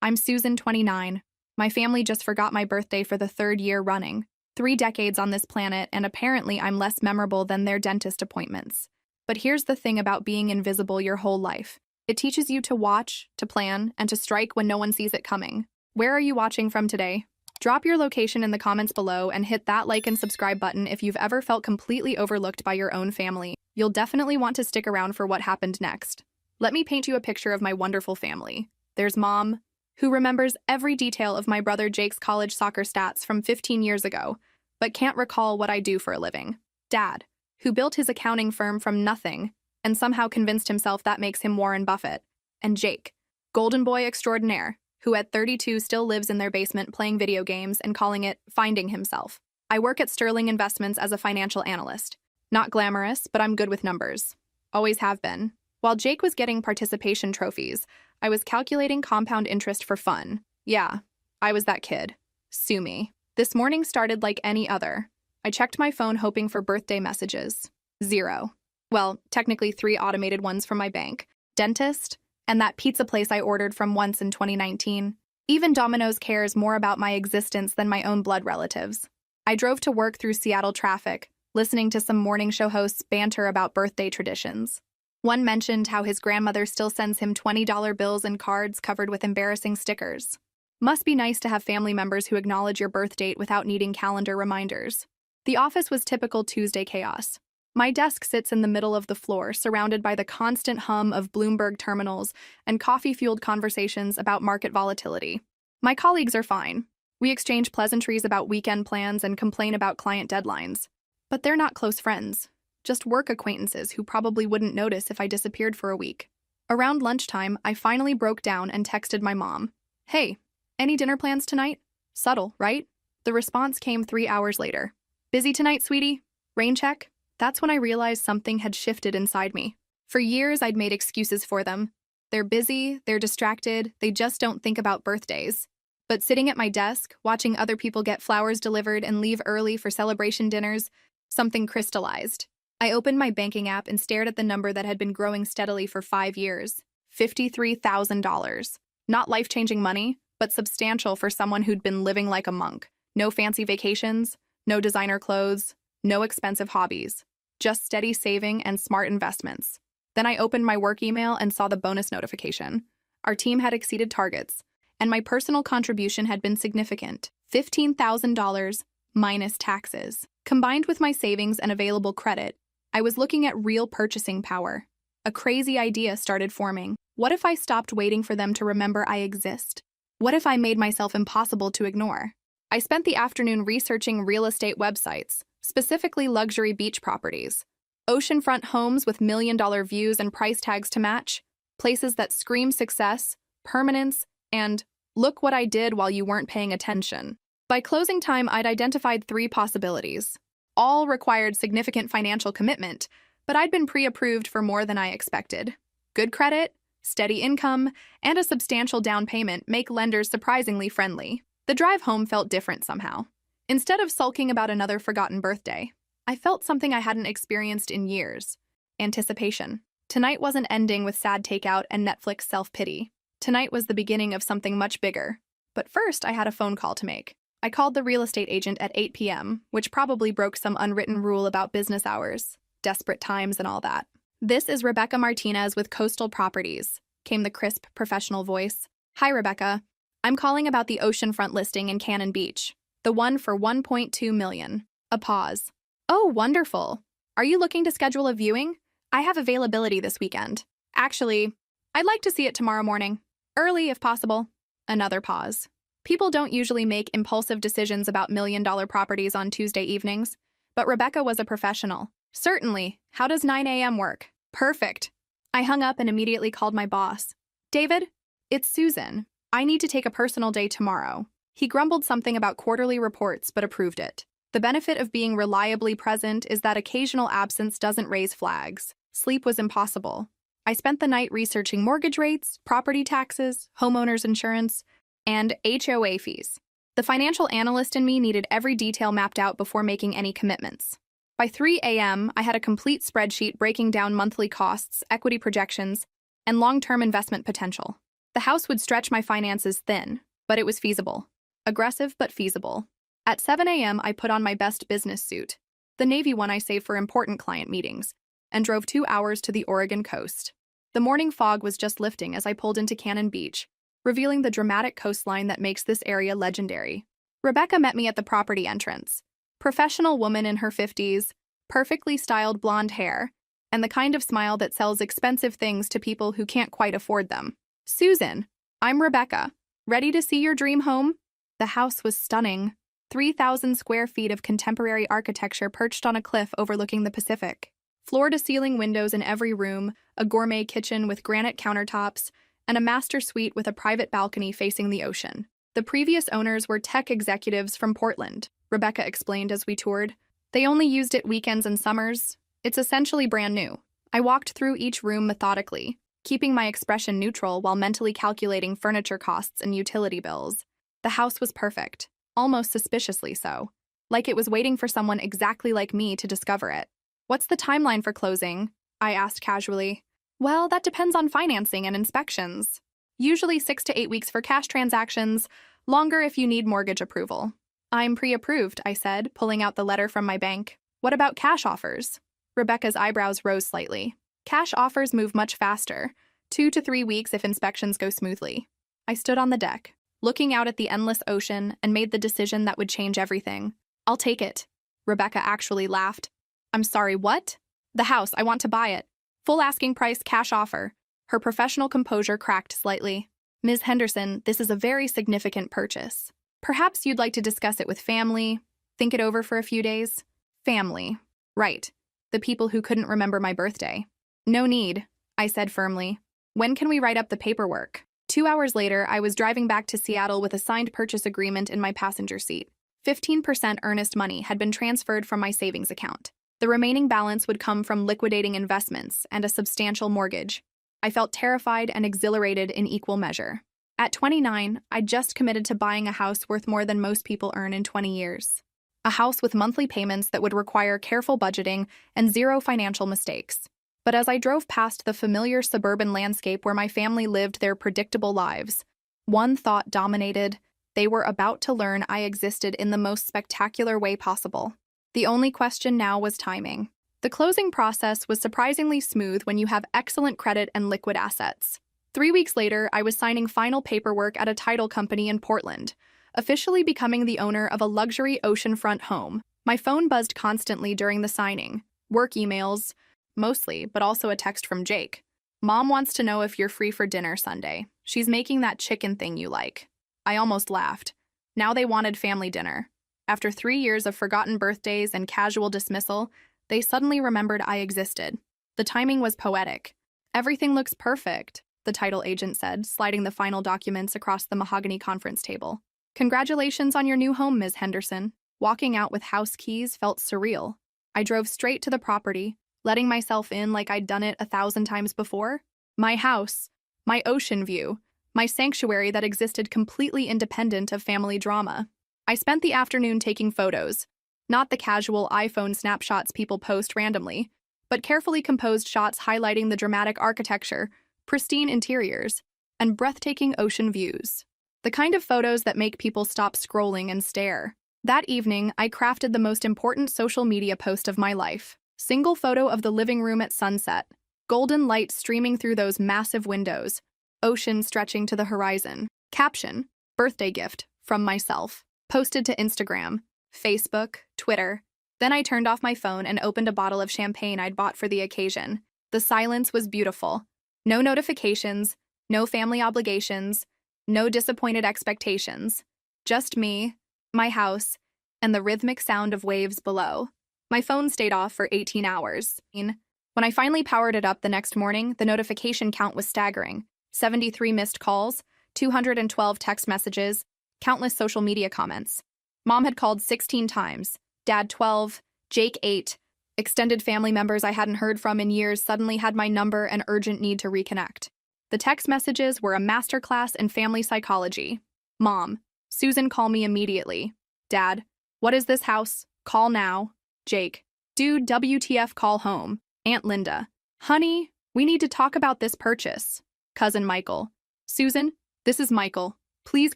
I'm Susan, 29. My family just forgot my birthday for the third year running. 3 decades on this planet, and apparently I'm less memorable than their dentist appointments. But here's the thing about being invisible your whole life. It teaches you to watch, to plan, and to strike when no one sees it coming. Where are you watching from today? Drop your location in the comments below and hit that like and subscribe button if you've ever felt completely overlooked by your own family. You'll definitely want to stick around for what happened next. Let me paint you a picture of my wonderful family. There's Mom, who remembers every detail of my brother Jake's college soccer stats from 15 years ago, but can't recall what I do for a living. Dad, who built his accounting firm from nothing and somehow convinced himself that makes him Warren Buffett. And Jake, golden boy extraordinaire, who at 32 still lives in their basement playing video games and calling it finding himself. I work at Sterling Investments as a financial analyst. Not glamorous, but I'm good with numbers. Always have been. While Jake was getting participation trophies, I was calculating compound interest for fun. Yeah, I was that kid. Sue me. This morning started like any other. I checked my phone hoping for birthday messages. 0. Well, technically 3 automated ones from my bank, dentist, and that pizza place I ordered from once in 2019. Even Domino's cares more about my existence than my own blood relatives. I drove to work through Seattle traffic, listening to some morning show hosts banter about birthday traditions. One mentioned how his grandmother still sends him $20 bills and cards covered with embarrassing stickers. Must be nice to have family members who acknowledge your birth date without needing calendar reminders. The office was typical Tuesday chaos. My desk sits in the middle of the floor, surrounded by the constant hum of Bloomberg terminals and coffee-fueled conversations about market volatility. My colleagues are fine. We exchange pleasantries about weekend plans and complain about client deadlines. But they're not close friends, just work acquaintances who probably wouldn't notice if I disappeared for a week. Around lunchtime, I finally broke down and texted my mom. Hey, any dinner plans tonight? Subtle, right? The response came 3 hours later. Busy tonight, sweetie? Rain check? That's when I realized something had shifted inside me. For years, I'd made excuses for them. They're busy, they're distracted, they just don't think about birthdays. But sitting at my desk, watching other people get flowers delivered and leave early for celebration dinners, something crystallized. I opened my banking app and stared at the number that had been growing steadily for 5 years. $53,000. Not life-changing money, but substantial for someone who'd been living like a monk. No fancy vacations, no designer clothes, no expensive hobbies. Just steady saving and smart investments. Then I opened my work email and saw the bonus notification. Our team had exceeded targets, and my personal contribution had been significant. $15,000 minus taxes. Combined with my savings and available credit, I was looking at real purchasing power. A crazy idea started forming. What if I stopped waiting for them to remember I exist? What if I made myself impossible to ignore? I spent the afternoon researching real estate websites, specifically luxury beach properties. Oceanfront homes with million-dollar views and price tags to match. Places that scream success, permanence, and look what I did while you weren't paying attention. By closing time, I'd identified 3 possibilities. All required significant financial commitment, but I'd been pre-approved for more than I expected. Good credit, steady income, and a substantial down payment make lenders surprisingly friendly. The drive home felt different somehow. Instead of sulking about another forgotten birthday, I felt something I hadn't experienced in years. Anticipation. Tonight wasn't ending with sad takeout and Netflix self-pity. Tonight was the beginning of something much bigger. But first, I had a phone call to make. I called the real estate agent at 8 p.m., which probably broke some unwritten rule about business hours, desperate times, and all that. "This is Rebecca Martinez with Coastal Properties," came the crisp, professional voice. "Hi, Rebecca. I'm calling about the oceanfront listing in Cannon Beach. The one for $1.2 million. A pause. "Oh, wonderful. Are you looking to schedule a viewing? I have availability this weekend. Actually, I'd like to see it tomorrow morning. Early, if possible." Another pause. People don't usually make impulsive decisions about million-dollar properties on Tuesday evenings, but Rebecca was a professional. "Certainly. How does 9 a.m. work?" "Perfect." I hung up and immediately called my boss. "David, it's Susan. I need to take a personal day tomorrow." He grumbled something about quarterly reports but approved it. The benefit of being reliably present is that occasional absence doesn't raise flags. Sleep was impossible. I spent the night researching mortgage rates, property taxes, homeowners insurance, and HOA fees. The financial analyst in me needed every detail mapped out before making any commitments. By 3 a.m., I had a complete spreadsheet breaking down monthly costs, equity projections, and long-term investment potential. The The house would stretch my finances thin, but it was feasible. Aggressive, but feasible. At 7 a.m., I put on my best business suit, the navy one I saved for important client meetings, and drove 2 hours to the Oregon coast. The morning fog was just lifting as I pulled into Cannon Beach, revealing the dramatic coastline that makes this area legendary. Rebecca met me at the property entrance. Professional woman in her 50s, perfectly styled blonde hair, and the kind of smile that sells expensive things to people who can't quite afford them. "Susan, I'm Rebecca. Ready to see your dream home?" The house was stunning. 3,000 square feet of contemporary architecture perched on a cliff overlooking the Pacific. Floor-to-ceiling windows in every room, a gourmet kitchen with granite countertops, and a master suite with a private balcony facing the ocean. The previous owners were tech executives from Portland, Rebecca explained as we toured. They only used it weekends and summers. It's essentially brand new. I walked through each room methodically, keeping my expression neutral while mentally calculating furniture costs and utility bills. The house was perfect, almost suspiciously so, like it was waiting for someone exactly like me to discover it. "What's the timeline for closing?" I asked casually. "Well, that depends on financing and inspections. Usually 6 to 8 weeks for cash transactions, longer if you need mortgage approval." "I'm pre-approved," I said, pulling out the letter from my bank. "What about cash offers?" Rebecca's eyebrows rose slightly. "Cash offers move much faster, 2 to 3 weeks if inspections go smoothly." I stood on the deck, looking out at the endless ocean, and made the decision that would change everything. "I'll take it." Rebecca actually laughed. "I'm sorry, what?" "The house, I want to buy it. Full asking price, cash offer." Her professional composure cracked slightly. "Ms. Henderson, this is a very significant purchase. Perhaps you'd like to discuss it with family, think it over for a few days." "Family. Right. The people who couldn't remember my birthday." "No need," I said firmly. "When can we write up the paperwork?" 2 hours later, I was driving back to Seattle with a signed purchase agreement in my passenger seat. 15% earnest money had been transferred from my savings account. The remaining balance would come from liquidating investments and a substantial mortgage. I felt terrified and exhilarated in equal measure. At 29, I'd just committed to buying a house worth more than most people earn in 20 years. A house with monthly payments that would require careful budgeting and zero financial mistakes. But as I drove past the familiar suburban landscape where my family lived their predictable lives, one thought dominated: they were about to learn I existed in the most spectacular way possible. The only question now was timing. The closing process was surprisingly smooth when you have excellent credit and liquid assets. 3 weeks later, I was signing final paperwork at a title company in Portland, officially becoming the owner of a luxury oceanfront home. My phone buzzed constantly during the signing. Work emails, mostly, but also a text from Jake. "Mom wants to know if you're free for dinner Sunday. She's making that chicken thing you like." I almost laughed. Now they wanted family dinner. After 3 years of forgotten birthdays and casual dismissal, they suddenly remembered I existed. The timing was poetic. "Everything looks perfect," the title agent said, sliding the final documents across the mahogany conference table. "Congratulations on your new home, Ms. Henderson." Walking out with house keys felt surreal. I drove straight to the property, letting myself in like I'd done it 1,000 times before. My house, my ocean view, my sanctuary that existed completely independent of family drama. I spent the afternoon taking photos, not the casual iPhone snapshots people post randomly, but carefully composed shots highlighting the dramatic architecture, pristine interiors, and breathtaking ocean views. The kind of photos that make people stop scrolling and stare. That evening, I crafted the most important social media post of my life. Single photo of the living room at sunset, golden light streaming through those massive windows, ocean stretching to the horizon. Caption: birthday gift from myself. Posted to Instagram, Facebook, Twitter. Then I turned off my phone and opened a bottle of champagne I'd bought for the occasion. The silence was beautiful. No notifications, no family obligations, no disappointed expectations. Just me, my house, and the rhythmic sound of waves below. My phone stayed off for 18 hours. When I finally powered it up the next morning, the notification count was staggering. 73 missed calls, 212 text messages, countless social media comments. Mom had called 16 times, Dad 12, Jake 8. Extended family members I hadn't heard from in years suddenly had my number and urgent need to reconnect. The text messages were a masterclass in family psychology. Mom: "Susan, call me immediately." Dad: "What is this house? Call now." Jake: "Dude, WTF, call home." Aunt Linda: "Honey, we need to talk about this purchase." Cousin Michael: Susan, this is Michael. Please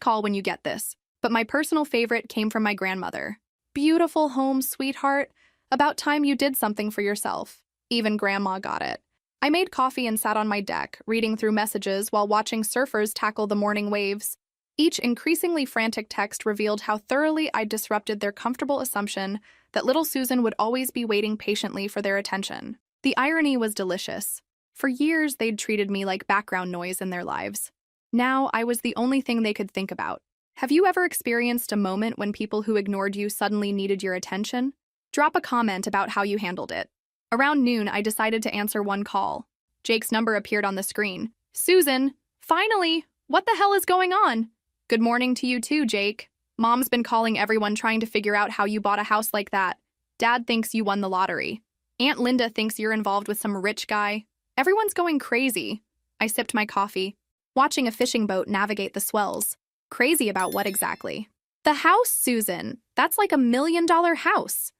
call when you get this. But my personal favorite came from my grandmother. Beautiful home, sweetheart. About time you did something for yourself. Even Grandma got it. I made coffee and sat on my deck, reading through messages while watching surfers tackle the morning waves. Each increasingly frantic text revealed how thoroughly I disrupted their comfortable assumption that little Susan would always be waiting patiently for their attention. The irony was delicious. For years, they'd treated me like background noise in their lives. Now, I was the only thing they could think about. Have you ever experienced a moment when people who ignored you suddenly needed your attention? Drop a comment about how you handled it. Around noon, I decided to answer one call. Jake's number appeared on the screen. Susan, finally! What the hell is going on? Good morning to you too, Jake. Mom's been calling everyone trying to figure out how you bought a house like that. Dad thinks you won the lottery. Aunt Linda thinks you're involved with some rich guy. Everyone's going crazy. I sipped my coffee, watching a fishing boat navigate the swells. Crazy about what exactly? The house, Susan. That's like $1 million house.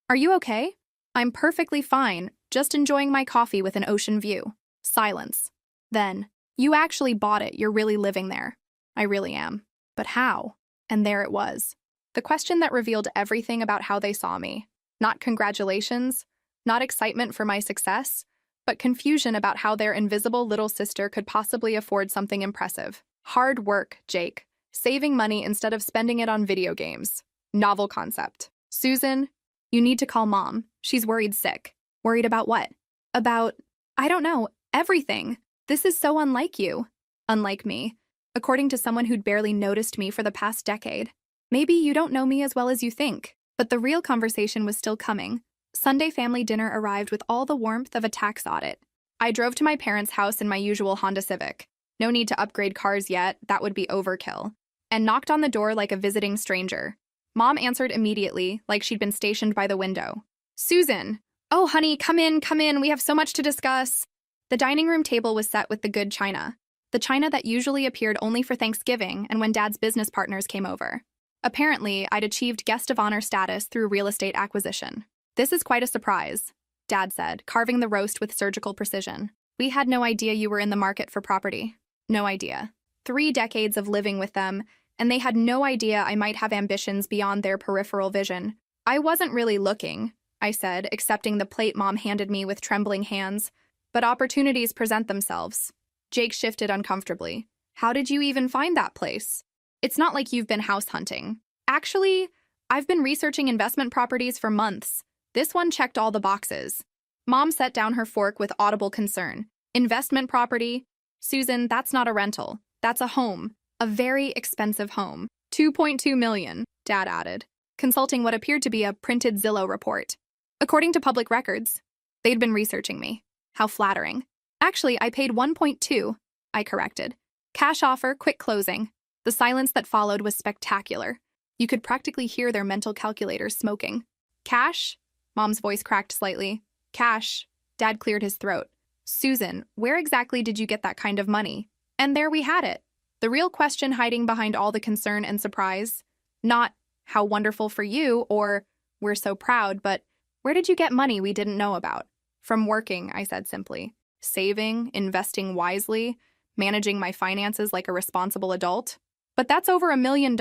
Are you okay? I'm perfectly fine, just enjoying my coffee with an ocean view. Silence. Then, you actually bought it, you're really living there. I really am. But how? And there it was. The question that revealed everything about how they saw me. Not congratulations, not excitement for my success, but confusion about how their invisible little sister could possibly afford something impressive. Hard work, Jake. Saving money instead of spending it on video games. Novel concept. Susan, you need to call Mom. She's worried sick. Worried about what? I don't know, everything. This is so unlike you. Unlike me. According to someone who'd barely noticed me for the past decade. Maybe you don't know me as well as you think. But the real conversation was still coming. Sunday family dinner arrived with all the warmth of a tax audit. I drove to my parents' house in my usual Honda Civic. No need to upgrade cars yet, that would be overkill. And knocked on the door like a visiting stranger. Mom answered immediately, like she'd been stationed by the window. Susan! Oh, honey, come in, we have so much to discuss. The dining room table was set with the good china. The china that usually appeared only for Thanksgiving and when Dad's business partners came over. Apparently, I'd achieved guest of honor status through real estate acquisition. This is quite a surprise, Dad said, carving the roast with surgical precision. We had no idea you were in the market for property. No idea. 3 decades of living with them, and they had no idea I might have ambitions beyond their peripheral vision. I wasn't really looking, I said, accepting the plate Mom handed me with trembling hands. But opportunities present themselves. Jake shifted uncomfortably. How did you even find that place? It's not like you've been house hunting. Actually, I've been researching investment properties for months. This one checked all the boxes. Mom set down her fork with audible concern. Investment property? Susan, that's not a rental. That's a home. A very expensive home. $2.2 million, Dad added, consulting what appeared to be a printed Zillow report. According to public records, they'd been researching me. How flattering. Actually, I paid 1.2, I corrected. Cash offer, quick closing. The silence that followed was spectacular. You could practically hear their mental calculators smoking. Cash? Mom's voice cracked slightly. Cash. Dad cleared his throat. Susan, where exactly did you get that kind of money? And there we had it. The real question hiding behind all the concern and surprise. Not, how wonderful for you, or, we're so proud, but where did you get money we didn't know about? From working, I said simply. Saving, investing wisely, managing my finances like a responsible adult. But that's over $1 million,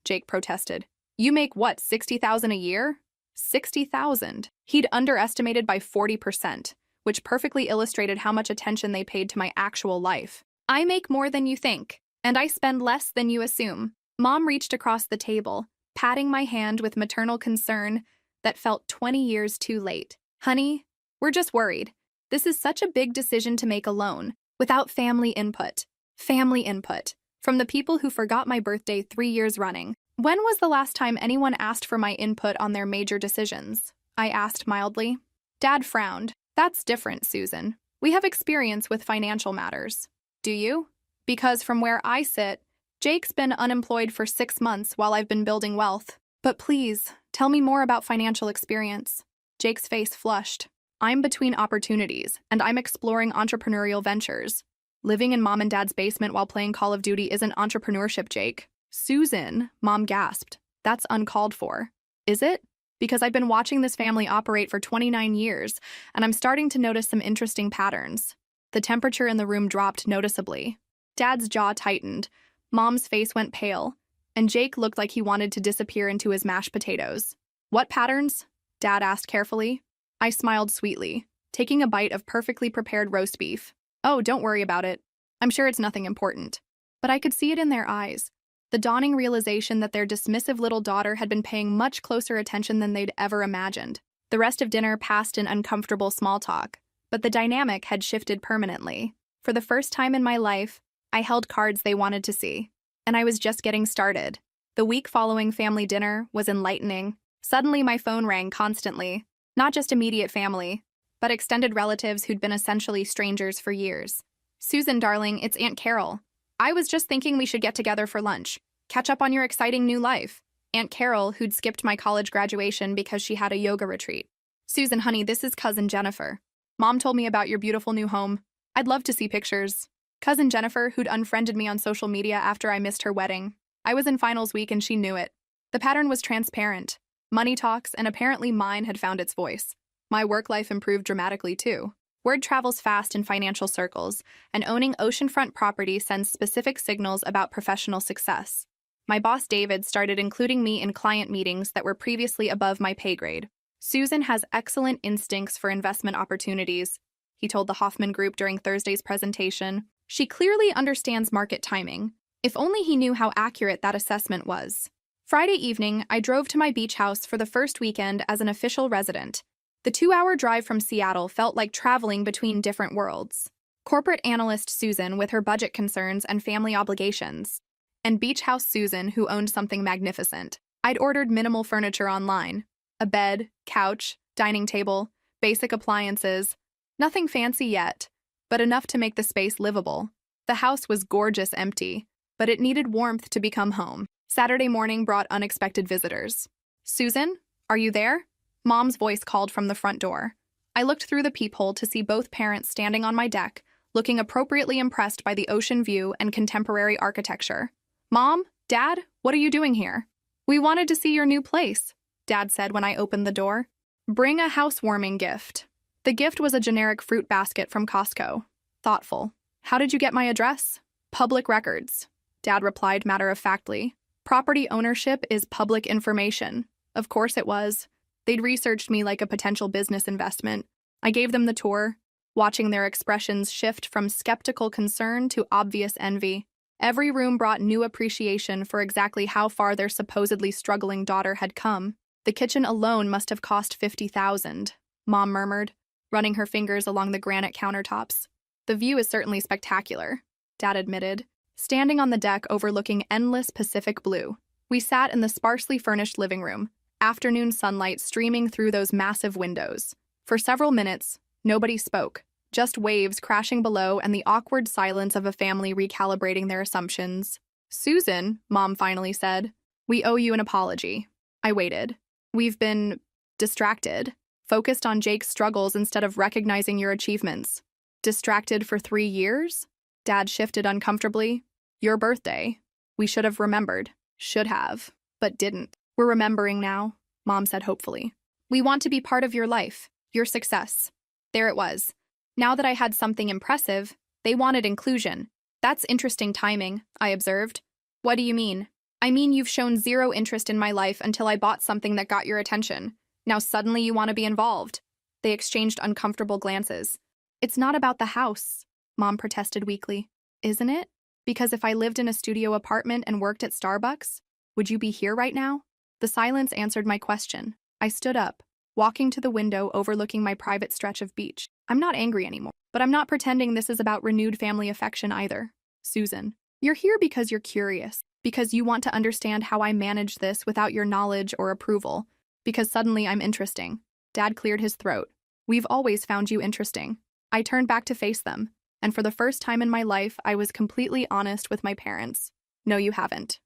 Jake protested. You make what, $60,000 a year? 60,000. He'd underestimated by 40%, which perfectly illustrated how much attention they paid to my actual life. I make more than you think, and I spend less than you assume. Mom reached across the table, patting my hand with maternal concern that felt 20 years too late. Honey, we're just worried. This is such a big decision to make alone, without family input. Family input. From the people who forgot my birthday 3 years running. When was the last time anyone asked for my input on their major decisions? I asked mildly. Dad frowned. That's different, Susan. We have experience with financial matters. Do you? Because from where I sit, Jake's been unemployed for 6 months while I've been building wealth. But please, tell me more about financial experience. Jake's face flushed. I'm between opportunities, and I'm exploring entrepreneurial ventures. Living in Mom and Dad's basement while playing Call of Duty isn't entrepreneurship, Jake. Susan, Mom gasped. That's uncalled for. Is it? Because I've been watching this family operate for 29 years, and I'm starting to notice some interesting patterns. The temperature in the room dropped noticeably. Dad's jaw tightened, Mom's face went pale, and Jake looked like he wanted to disappear into his mashed potatoes. "What patterns?" Dad asked carefully. I smiled sweetly, taking a bite of perfectly prepared roast beef. "Oh, don't worry about it. I'm sure it's nothing important." But I could see it in their eyes, the dawning realization that their dismissive little daughter had been paying much closer attention than they'd ever imagined. The rest of dinner passed in uncomfortable small talk, but the dynamic had shifted permanently. For the first time in my life, I held cards they wanted to see, and I was just getting started. The week following family dinner was enlightening. Suddenly my phone rang constantly, not just immediate family, but extended relatives who'd been essentially strangers for years. "Susan, darling, it's Aunt Carol. I was just thinking we should get together for lunch. Catch up on your exciting new life." Aunt Carol, who'd skipped my college graduation because she had a yoga retreat. "Susan, honey, this is Cousin Jennifer. Mom told me about your beautiful new home. I'd love to see pictures." Cousin Jennifer, who'd unfriended me on social media after I missed her wedding. I was in finals week and she knew it. The pattern was transparent. Money talks, and apparently mine had found its voice. My work life improved dramatically too. Word travels fast in financial circles, and owning oceanfront property sends specific signals about professional success. My boss David started including me in client meetings that were previously above my pay grade. "Susan has excellent instincts for investment opportunities," he told the Hoffman Group during Thursday's presentation. "She clearly understands market timing. If only he knew how accurate that assessment was." Friday evening, I drove to my beach house for the first weekend as an official resident. The 2-hour drive from Seattle felt like traveling between different worlds. Corporate analyst Susan with her budget concerns and family obligations, and beach house Susan who owned something magnificent. I'd ordered minimal furniture online: a bed, couch, dining table, basic appliances. Nothing fancy yet, but enough to make the space livable. The house was gorgeous empty, but it needed warmth to become home. Saturday morning brought unexpected visitors. "Susan, are you there?" Mom's voice called from the front door. I looked through the peephole to see both parents standing on my deck, looking appropriately impressed by the ocean view and contemporary architecture. "Mom, Dad, what are you doing here?" "We wanted to see your new place," Dad said when I opened the door. "Bring a housewarming gift." The gift was a generic fruit basket from Costco. Thoughtful. "How did you get my address?" "Public records," Dad replied matter-of-factly. "Property ownership is public information." Of course it was. They'd researched me like a potential business investment. I gave them the tour, watching their expressions shift from skeptical concern to obvious envy. Every room brought new appreciation for exactly how far their supposedly struggling daughter had come. "The kitchen alone must have cost $50,000, Mom murmured, running her fingers along the granite countertops. "The view is certainly spectacular," Dad admitted, standing on the deck overlooking endless Pacific blue. We sat in the sparsely furnished living room, afternoon sunlight streaming through those massive windows. For several minutes, nobody spoke, just waves crashing below and the awkward silence of a family recalibrating their assumptions. "Susan," Mom finally said, "we owe you an apology." I waited. "We've been distracted, focused on Jake's struggles instead of recognizing your achievements." "Distracted for 3 years?" Dad shifted uncomfortably. "Your birthday. We should have remembered. Should have, but didn't. We're remembering now," Mom said hopefully. "We want to be part of your life, your success." There it was. Now that I had something impressive, they wanted inclusion. "That's interesting timing," I observed. "What do you mean?" "I mean you've shown zero interest in my life until I bought something that got your attention. Now suddenly you want to be involved." They exchanged uncomfortable glances. "It's not about the house," Mom protested weakly. "Isn't it? Because if I lived in a studio apartment and worked at Starbucks, would you be here right now?" The silence answered my question. I stood up, walking to the window overlooking my private stretch of beach. "I'm not angry anymore, but I'm not pretending this is about renewed family affection either. Susan, you're here because you're curious, because you want to understand how I manage this without your knowledge or approval, because suddenly I'm interesting." Dad cleared his throat. "We've always found you interesting." I turned back to face them, and for the first time in my life, I was completely honest with my parents. "No, you haven't.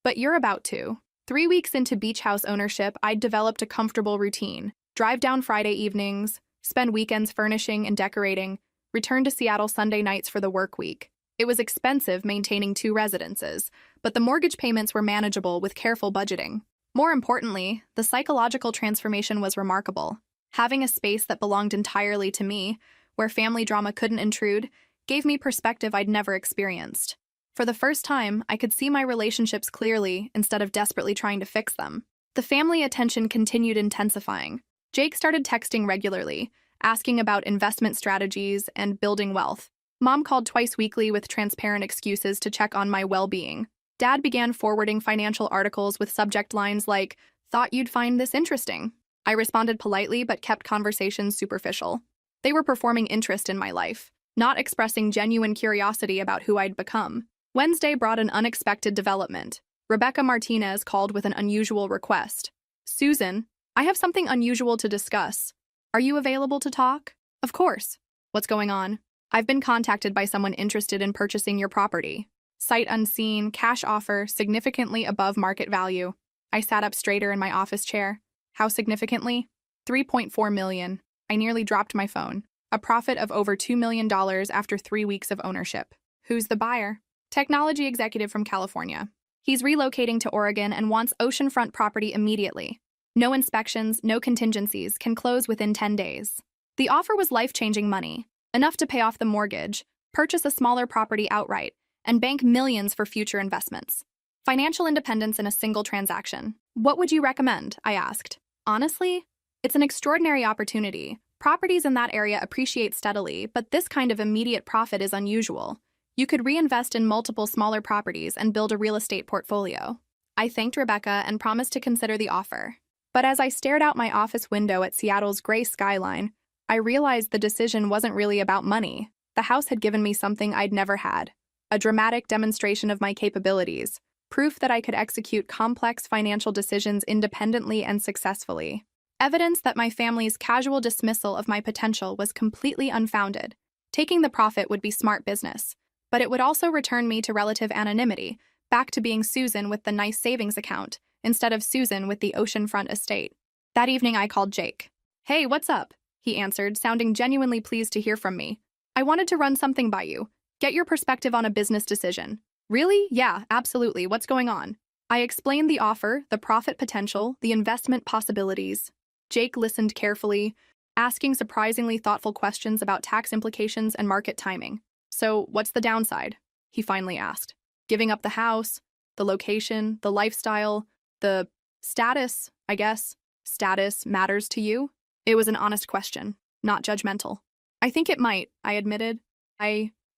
But you're about to." 3 weeks into beach house ownership, I'd developed a comfortable routine. Drive down Friday evenings, spend weekends furnishing and decorating, return to Seattle Sunday nights for the work week. It was expensive maintaining 2 residences, but the mortgage payments were manageable with careful budgeting. More importantly, the psychological transformation was remarkable. Having a space that belonged entirely to me, where family drama couldn't intrude, gave me perspective I'd never experienced. For the first time, I could see my relationships clearly instead of desperately trying to fix them. The family attention continued intensifying. Jake started texting regularly, asking about investment strategies and building wealth. Mom called twice weekly with transparent excuses to check on my well-being. Dad began forwarding financial articles with subject lines like, "Thought you'd find this interesting." I responded politely but kept conversations superficial. They were performing interest in my life, not expressing genuine curiosity about who I'd become. Wednesday brought an unexpected development. Rebecca Martinez called with an unusual request. "Susan, I have something unusual to discuss. Are you available to talk?" "Of course." "What's going on?" "I've been contacted by someone interested in purchasing your property. Sight unseen, cash offer, significantly above market value." I sat up straighter in my office chair. "How significantly?" $3.4 million. I nearly dropped my phone. A profit of over $2 million after 3 weeks of ownership. "Who's the buyer?" "Technology executive from California. He's relocating to Oregon and wants oceanfront property immediately. No inspections, no contingencies, can close within 10 days. The offer was life-changing money, enough to pay off the mortgage, purchase a smaller property outright, and bank millions for future investments. Financial independence in a single transaction. What would you recommend?" I asked. "Honestly, it's an extraordinary opportunity. Properties in that area appreciate steadily, but this kind of immediate profit is unusual. You could reinvest in multiple smaller properties and build a real estate portfolio." I thanked Rebecca and promised to consider the offer. But as I stared out my office window at Seattle's gray skyline, I realized the decision wasn't really about money. The house had given me something I'd never had. A dramatic demonstration of my capabilities, proof that I could execute complex financial decisions independently and successfully. Evidence that my family's casual dismissal of my potential was completely unfounded. Taking the profit would be smart business, but it would also return me to relative anonymity, back to being Susan with the nice savings account, instead of Susan with the oceanfront estate. That evening I called Jake. "Hey, what's up?" he answered, sounding genuinely pleased to hear from me. "I wanted to run something by you. Get your perspective on a business decision." "Really? Yeah, absolutely. What's going on?" I explained the offer, the profit potential, the investment possibilities. Jake listened carefully, asking surprisingly thoughtful questions about tax implications and market timing. "So, what's the downside?" he finally asked. "Giving up the house, the location, the lifestyle, the status, I guess. Status matters to you?" It was an honest question, not judgmental. "I think it might," I admitted.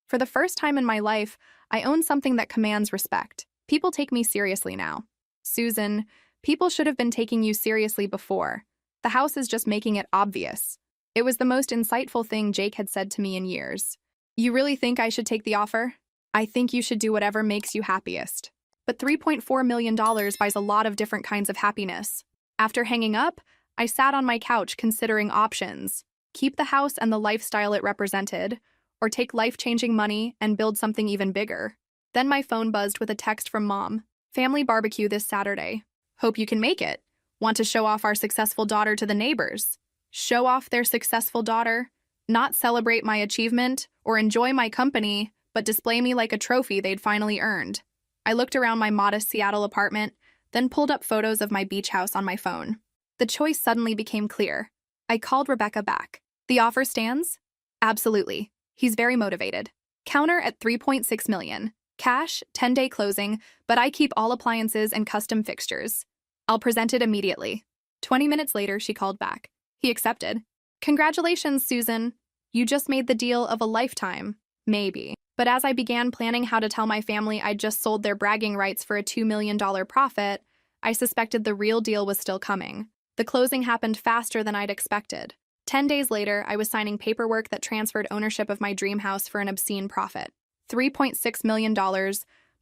For the first time in my life, I own something that commands respect. People take me seriously now." "Susan, people should have been taking you seriously before. The house is just making it obvious." It was the most insightful thing Jake had said to me in years. "You really think I should take the offer?" "I think you should do whatever makes you happiest." But $3.4 million buys a lot of different kinds of happiness. After hanging up, I sat on my couch considering options. Keep the house and the lifestyle it represented, or take life-changing money and build something even bigger. Then my phone buzzed with a text from Mom. "Family barbecue this Saturday. Hope you can make it. Want to show off our successful daughter to the neighbors." Show off their successful daughter? Not celebrate my achievement or enjoy my company, but display me like a trophy they'd finally earned. I looked around my modest Seattle apartment, then pulled up photos of my beach house on my phone. The choice suddenly became clear. I called Rebecca back. "The offer stands?" "Absolutely. He's very motivated. Counter at $3.6 million. Cash, 10-day closing, but I keep all appliances and custom fixtures. I'll present it immediately." 20 minutes later, she called back. He accepted. "Congratulations, Susan. You just made the deal of a lifetime." Maybe. But as I began planning how to tell my family I'd just sold their bragging rights for a $2 million profit, I suspected the real deal was still coming. The closing happened faster than I'd expected. 10 days later, I was signing paperwork that transferred ownership of my dream house for an obscene profit. $3.6 million,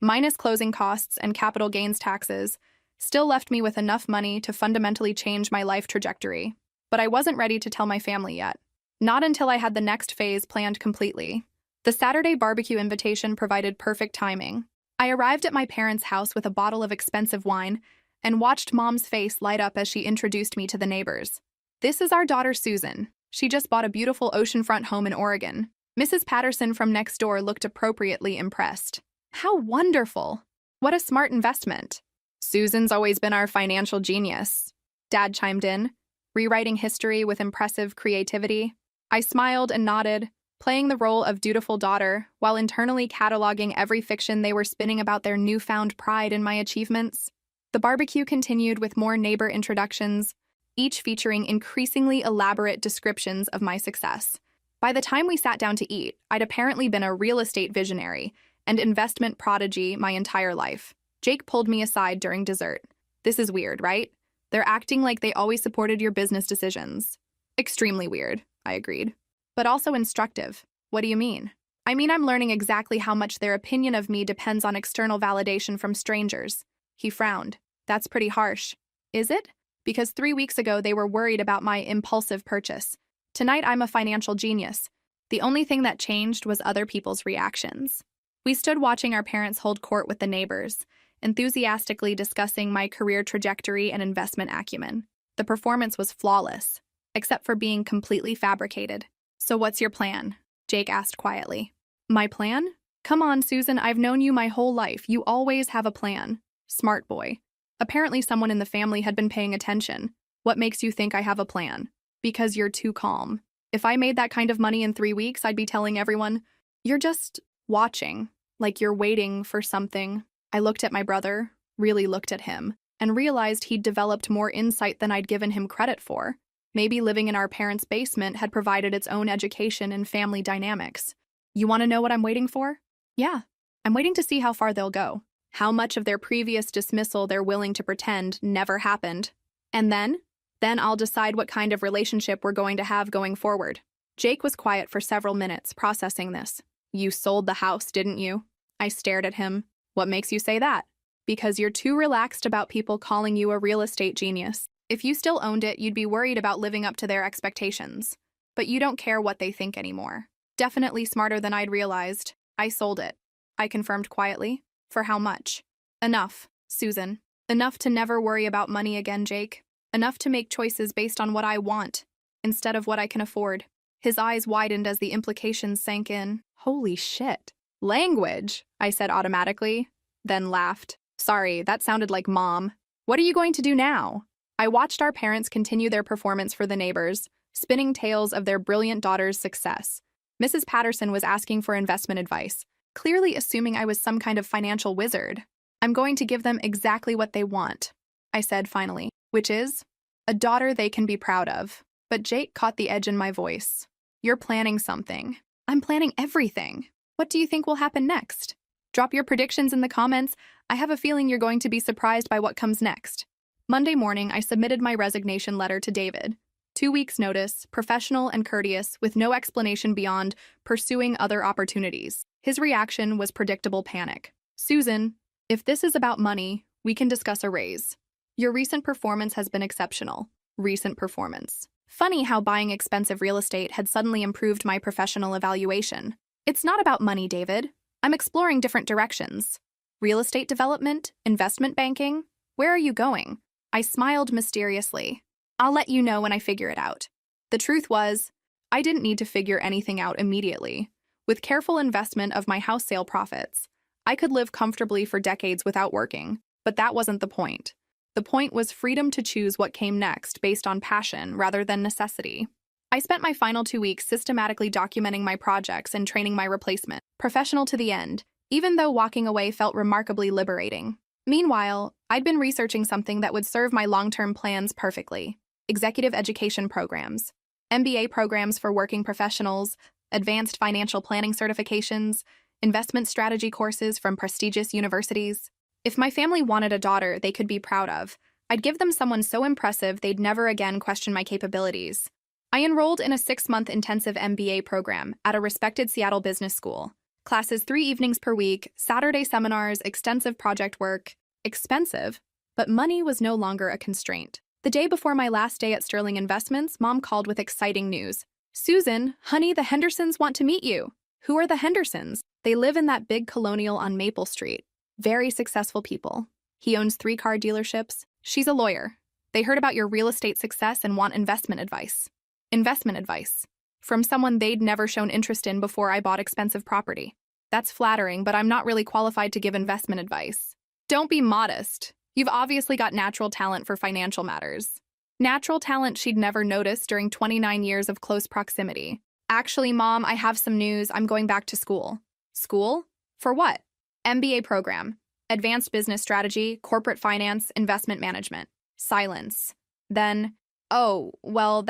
minus closing costs and capital gains taxes, still left me with enough money to fundamentally change my life trajectory. But I wasn't ready to tell my family yet. Not until I had the next phase planned completely. The Saturday barbecue invitation provided perfect timing. I arrived at my parents' house with a bottle of expensive wine and watched Mom's face light up as she introduced me to the neighbors. "This is our daughter Susan. She just bought a beautiful oceanfront home in Oregon." Mrs. Patterson from next door looked appropriately impressed. "How wonderful! What a smart investment." "Susan's always been our financial genius," Dad chimed in, rewriting history with impressive creativity. I smiled and nodded, playing the role of dutiful daughter while internally cataloging every fiction they were spinning about their newfound pride in my achievements. The barbecue continued with more neighbor introductions, each featuring increasingly elaborate descriptions of my success. By the time we sat down to eat, I'd apparently been a real estate visionary and investment prodigy my entire life. Jake pulled me aside during dessert. This is weird, right? They're acting like they always supported your business decisions. Extremely weird, I agreed. But also instructive. What do you mean? I mean, I'm learning exactly how much their opinion of me depends on external validation from strangers. He frowned. That's pretty harsh. Is it? Because 3 weeks ago they were worried about my impulsive purchase. Tonight I'm a financial genius. The only thing that changed was other people's reactions. We stood watching our parents hold court with the neighbors, enthusiastically discussing my career trajectory and investment acumen. The performance was flawless, except for being completely fabricated. So what's your plan? Jake asked quietly. My plan? Come on, Susan, I've known you my whole life. You always have a plan. Smart boy. Apparently someone in the family had been paying attention. What makes you think I have a plan? Because you're too calm. If I made that kind of money in 3 weeks, I'd be telling everyone, you're just watching, like you're waiting for something. I looked at my brother, really looked at him, and realized he'd developed more insight than I'd given him credit for. Maybe living in our parents' basement had provided its own education in family dynamics. You want to know what I'm waiting for? Yeah. I'm waiting to see how far they'll go. How much of their previous dismissal they're willing to pretend never happened. And then I'll decide what kind of relationship we're going to have going forward. Jake was quiet for several minutes, processing this. You sold the house, didn't you? I stared at him. What makes you say that? Because you're too relaxed about people calling you a real estate genius. If you still owned it, you'd be worried about living up to their expectations. But you don't care what they think anymore. Definitely smarter than I'd realized. I sold it. I confirmed quietly. For how much? Enough, Susan. Enough to never worry about money again, Jake. Enough to make choices based on what I want, instead of what I can afford. His eyes widened as the implications sank in. Holy shit. Language, I said automatically, then laughed. Sorry, that sounded like Mom. What are you going to do now? I watched our parents continue their performance for the neighbors, spinning tales of their brilliant daughter's success. Mrs. Patterson was asking for investment advice, clearly assuming I was some kind of financial wizard. I'm going to give them exactly what they want, I said finally, which is a daughter they can be proud of. But Jake caught the edge in my voice. You're planning something. I'm planning everything. What do you think will happen next? Drop your predictions in the comments. I have a feeling you're going to be surprised by what comes next. Monday morning, I submitted my resignation letter to David. 2 weeks' notice, professional and courteous, with no explanation beyond pursuing other opportunities. His reaction was predictable panic. Susan, if this is about money, we can discuss a raise. Your recent performance has been exceptional. Recent performance. Funny how buying expensive real estate had suddenly improved my professional evaluation. It's not about money, David. I'm exploring different directions. Real estate development? Investment banking? Where are you going? I smiled mysteriously. I'll let you know when I figure it out. The truth was, I didn't need to figure anything out immediately. With careful investment of my house sale profits, I could live comfortably for decades without working, but that wasn't the point. The point was freedom to choose what came next based on passion rather than necessity. I spent my final 2 weeks systematically documenting my projects and training my replacement, professional to the end, even though walking away felt remarkably liberating. Meanwhile, I'd been researching something that would serve my long-term plans perfectly. Executive education programs, MBA programs for working professionals, advanced financial planning certifications, investment strategy courses from prestigious universities. If my family wanted a daughter they could be proud of, I'd give them someone so impressive they'd never again question my capabilities. I enrolled in a 6-month intensive MBA program at a respected Seattle business school. Classes 3 evenings per week, Saturday seminars, extensive project work. Expensive, but money was no longer a constraint. The day before my last day at Sterling Investments, Mom called with exciting news. Susan, honey, the Hendersons want to meet you. Who are the Hendersons? They live in that big colonial on Maple Street. Very successful people. He owns 3 car dealerships. She's a lawyer. They heard about your real estate success and want investment advice. Investment advice. From someone they'd never shown interest in before I bought expensive property. That's flattering, but I'm not really qualified to give investment advice. Don't be modest. You've obviously got natural talent for financial matters. Natural talent she'd never noticed during 29 years of close proximity. Actually, Mom, I have some news. I'm going back to school. School? For what? MBA program. Advanced Business Strategy, Corporate Finance, Investment Management. Silence. Then, oh, well,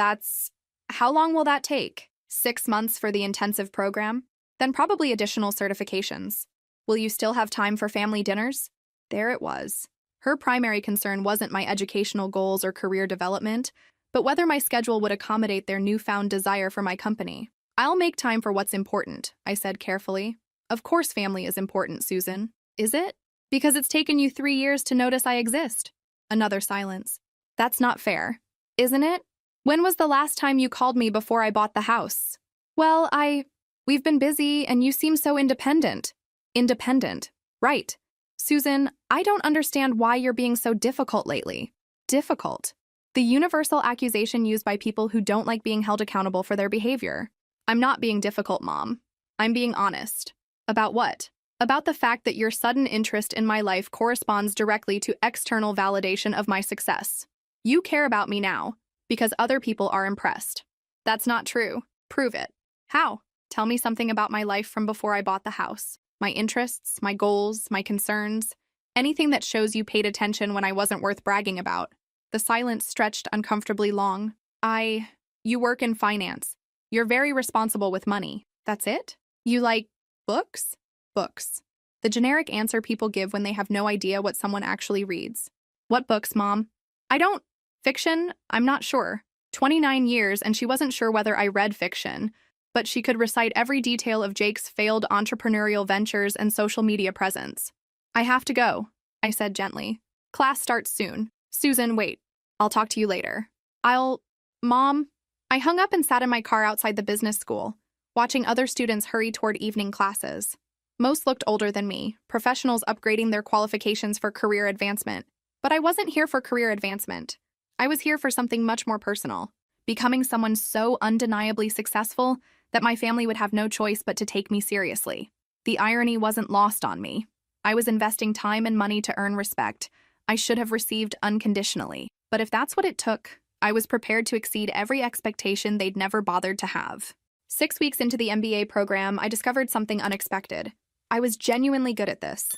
how long will that take? 6 months for the intensive program? Then probably additional certifications. Will you still have time for family dinners? There it was. Her primary concern wasn't my educational goals or career development, but whether my schedule would accommodate their newfound desire for my company. I'll make time for what's important, I said carefully. Of course family is important, Susan. Is it? Because it's taken you 3 years to notice I exist. Another silence. That's not fair. Isn't it? When was the last time you called me before I bought the house? Well, we've been busy and you seem so independent. Independent. Right. Susan, I don't understand why you're being so difficult lately. Difficult. The universal accusation used by people who don't like being held accountable for their behavior. I'm not being difficult, Mom. I'm being honest. About what? About the fact that your sudden interest in my life corresponds directly to external validation of my success. You care about me now because other people are impressed. That's not true. Prove it. How? Tell me something about my life from before I bought the house. My interests, my goals, my concerns. Anything that shows you paid attention when I wasn't worth bragging about. The silence stretched uncomfortably long. You work in finance. You're very responsible with money. That's it? You like books? Books. The generic answer people give when they have no idea what someone actually reads. What books, Mom? I don't. Fiction? I'm not sure. 29 years and she wasn't sure whether I read fiction, but she could recite every detail of Jake's failed entrepreneurial ventures and social media presence. I have to go, I said gently. Class starts soon. Susan, wait. I'll talk to you later. Mom. I hung up and sat in my car outside the business school, watching other students hurry toward evening classes. Most looked older than me, professionals upgrading their qualifications for career advancement. But I wasn't here for career advancement. I was here for something much more personal, becoming someone so undeniably successful that my family would have no choice but to take me seriously. The irony wasn't lost on me. I was investing time and money to earn respect I should have received unconditionally. But if that's what it took, I was prepared to exceed every expectation they'd never bothered to have. 6 weeks into the MBA program, I discovered something unexpected. I was genuinely good at this.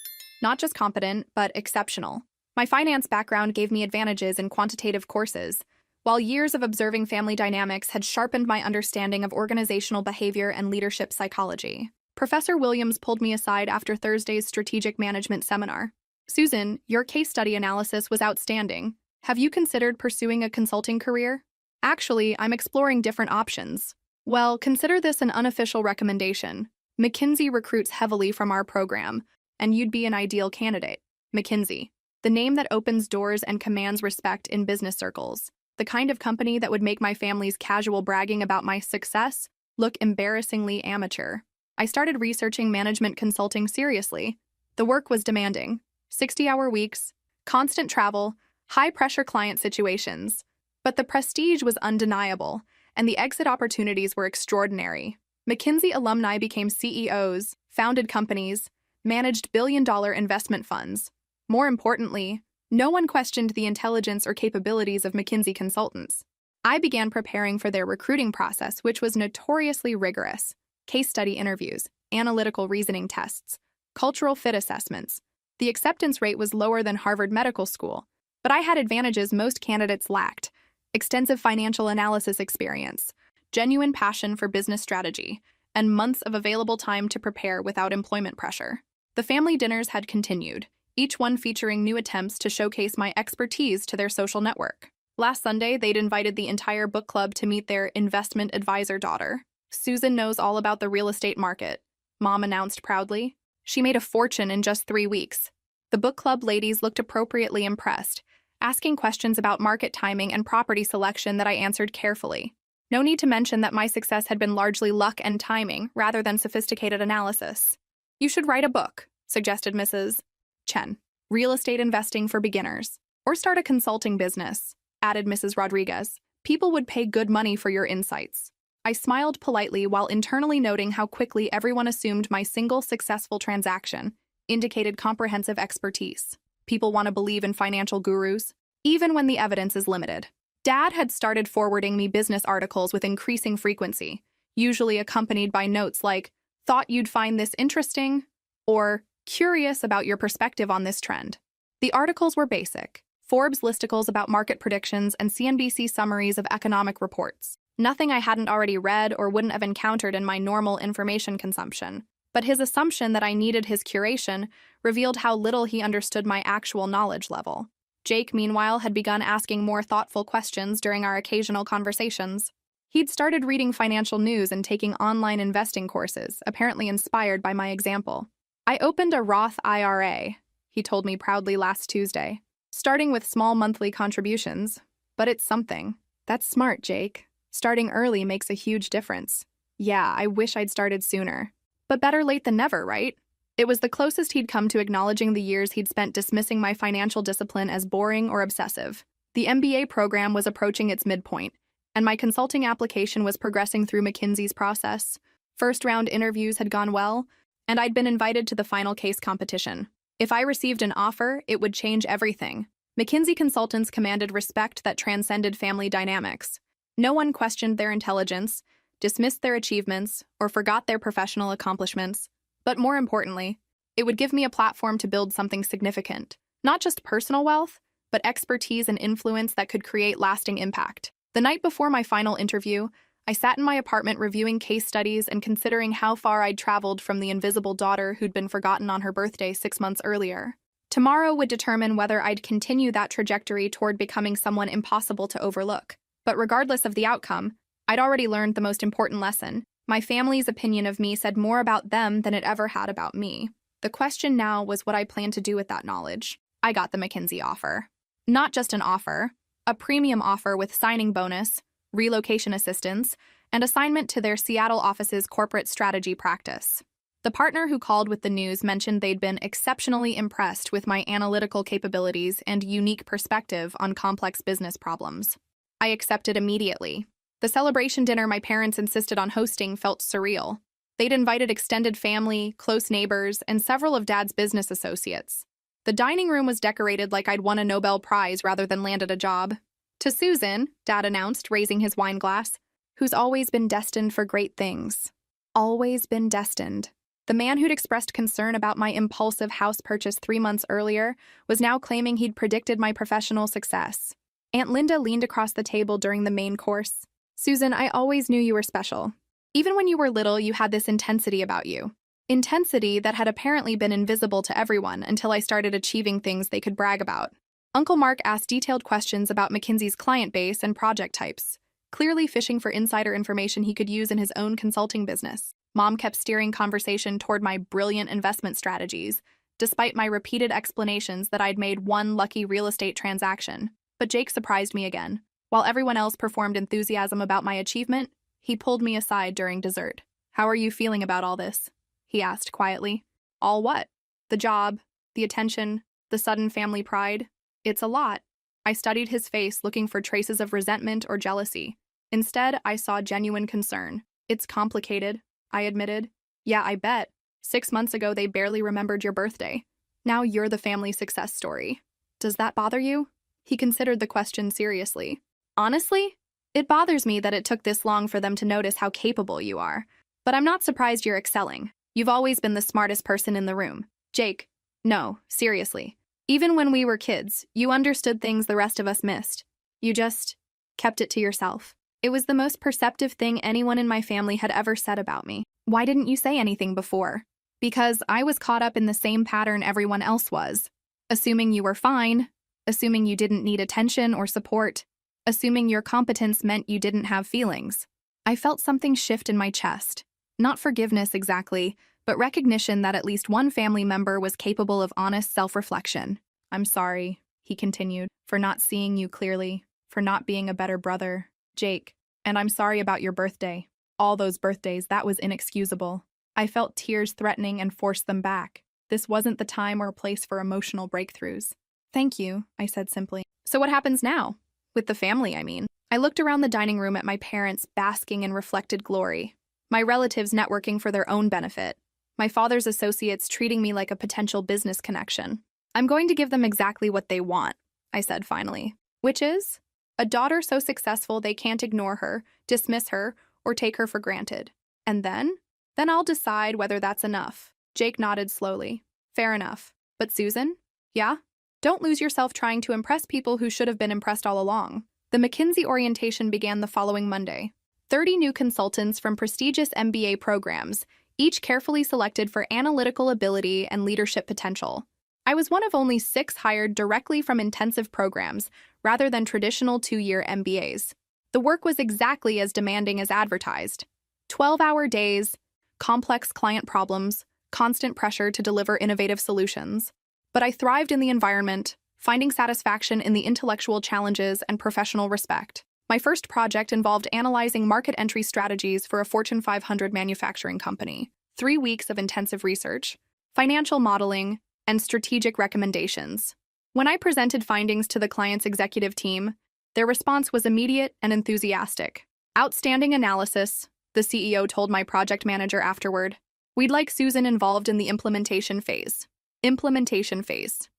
Not just competent, but exceptional. My finance background gave me advantages in quantitative courses, while years of observing family dynamics had sharpened my understanding of organizational behavior and leadership psychology. Professor Williams pulled me aside after Thursday's strategic management seminar. Susan, your case study analysis was outstanding. Have you considered pursuing a consulting career? Actually, I'm exploring different options. Well, consider this an unofficial recommendation. McKinsey recruits heavily from our program, and you'd be an ideal candidate. McKinsey, the name that opens doors and commands respect in business circles. The kind of company that would make my family's casual bragging about my success look embarrassingly amateur. I started researching management consulting seriously. The work was demanding. 60-hour weeks, constant travel, high-pressure client situations. But the prestige was undeniable, and the exit opportunities were extraordinary. McKinsey alumni became CEOs, founded companies, managed billion-dollar investment funds. More importantly, no one questioned the intelligence or capabilities of McKinsey consultants. I began preparing for their recruiting process, which was notoriously rigorous. Case study interviews, analytical reasoning tests, cultural fit assessments. The acceptance rate was lower than Harvard Medical School, but I had advantages most candidates lacked: extensive financial analysis experience, genuine passion for business strategy, and months of available time to prepare without employment pressure. The family dinners had continued, each one featuring new attempts to showcase my expertise to their social network. Last Sunday, they'd invited the entire book club to meet their investment advisor daughter. Susan knows all about the real estate market, Mom announced proudly. She made a fortune in just 3 weeks. The book club ladies looked appropriately impressed, asking questions about market timing and property selection that I answered carefully. No need to mention that my success had been largely luck and timing rather than sophisticated analysis. You should write a book, suggested Mrs. Chen. Real estate investing for beginners. Or start a consulting business, added Mrs. Rodriguez. People would pay good money for your insights. I smiled politely while internally noting how quickly everyone assumed my single successful transaction indicated comprehensive expertise. People want to believe in financial gurus, even when the evidence is limited. Dad had started forwarding me business articles with increasing frequency, usually accompanied by notes like, "Thought you'd find this interesting," or "Curious about your perspective on this trend." The articles were basic: Forbes listicles about market predictions and CNBC summaries of economic reports. Nothing I hadn't already read or wouldn't have encountered in my normal information consumption. But his assumption that I needed his curation revealed how little he understood my actual knowledge level. Jake, meanwhile, had begun asking more thoughtful questions during our occasional conversations. He'd started reading financial news and taking online investing courses, apparently inspired by my example. "I opened a Roth IRA," he told me proudly last Tuesday, "starting with small monthly contributions. But it's something." "That's smart, Jake. Starting early makes a huge difference." "Yeah, I wish I'd started sooner. But better late than never, right?" It was the closest he'd come to acknowledging the years he'd spent dismissing my financial discipline as boring or obsessive. The MBA program was approaching its midpoint, and my consulting application was progressing through McKinsey's process. First-round interviews had gone well, and I'd been invited to the final case competition. If I received an offer, it would change everything. McKinsey consultants commanded respect that transcended family dynamics. No one questioned their intelligence, dismissed their achievements, or forgot their professional accomplishments. But more importantly, it would give me a platform to build something significant. Not just personal wealth, but expertise and influence that could create lasting impact. The night before my final interview, I sat in my apartment reviewing case studies and considering how far I'd traveled from the invisible daughter who'd been forgotten on her birthday 6 months earlier. Tomorrow would determine whether I'd continue that trajectory toward becoming someone impossible to overlook. But regardless of the outcome, I'd already learned the most important lesson. My family's opinion of me said more about them than it ever had about me. The question now was what I planned to do with that knowledge. I got the McKinsey offer. Not just an offer, a premium offer with signing bonus, relocation assistance, and assignment to their Seattle office's corporate strategy practice. The partner who called with the news mentioned they'd been exceptionally impressed with my analytical capabilities and unique perspective on complex business problems. I accepted immediately. The celebration dinner my parents insisted on hosting felt surreal. They'd invited extended family, close neighbors, and several of Dad's business associates. The dining room was decorated like I'd won a Nobel Prize rather than landed a job. "To Susan," Dad announced, raising his wine glass, "who's always been destined for great things." Always been destined. The man who'd expressed concern about my impulsive house purchase 3 months earlier was now claiming he'd predicted my professional success. Aunt Linda leaned across the table during the main course. "Susan, I always knew you were special. Even when you were little, you had this intensity about you. Intensity that had apparently been invisible to everyone until I started achieving things they could brag about." Uncle Mark asked detailed questions about McKinsey's client base and project types, clearly fishing for insider information he could use in his own consulting business. Mom kept steering conversation toward my brilliant investment strategies, despite my repeated explanations that I'd made one lucky real estate transaction. But Jake surprised me again. While everyone else performed enthusiasm about my achievement, he pulled me aside during dessert. "How are you feeling about all this?" he asked quietly. "All what?" "The job, the attention, the sudden family pride. It's a lot." I studied his face, looking for traces of resentment or jealousy. Instead, I saw genuine concern. "It's complicated," I admitted. "Yeah, I bet. 6 months ago, they barely remembered your birthday. Now you're the family success story. Does that bother you?" He considered the question seriously. "Honestly, it bothers me that it took this long for them to notice how capable you are. But I'm not surprised you're excelling. You've always been the smartest person in the room." "Jake, no, seriously. Even when we were kids, you understood things the rest of us missed. You just kept it to yourself. It was the most perceptive thing anyone in my family had ever said about me. Why didn't you say anything before?" "Because I was caught up in the same pattern everyone else was. Assuming you were fine, assuming you didn't need attention or support, assuming your competence meant you didn't have feelings." I felt something shift in my chest. Not forgiveness exactly, but recognition that at least one family member was capable of honest self-reflection. "I'm sorry," he continued, "for not seeing you clearly, for not being a better brother, Jake. And I'm sorry about your birthday. All those birthdays, that was inexcusable." I felt tears threatening and forced them back. This wasn't the time or place for emotional breakthroughs. "Thank you," I said simply. "So what happens now? With the family, I mean." I looked around the dining room at my parents basking in reflected glory. My relatives networking for their own benefit. My father's associates treating me like a potential business connection. "I'm going to give them exactly what they want," I said finally. "Which is?" A daughter so successful they can't ignore her, dismiss her, or take her for granted. And then? Then I'll decide whether that's enough. Jake nodded slowly. Fair enough. But Susan? Yeah? Don't lose yourself trying to impress people who should have been impressed all along. The McKinsey orientation began the following Monday. 30 new consultants from prestigious MBA programs, each carefully selected for analytical ability and leadership potential. I was one of only 6 hired directly from intensive programs, rather than traditional 2-year MBAs. The work was exactly as demanding as advertised. 12-hour days, complex client problems, constant pressure to deliver innovative solutions. But I thrived in the environment, finding satisfaction in the intellectual challenges and professional respect. My first project involved analyzing market entry strategies for a Fortune 500 manufacturing company. 3 weeks of intensive research, financial modeling, and strategic recommendations. When I presented findings to the client's executive team, their response was immediate and enthusiastic. Outstanding analysis, the CEO told my project manager afterward. We'd like Susan involved in the implementation phase. Implementation phase.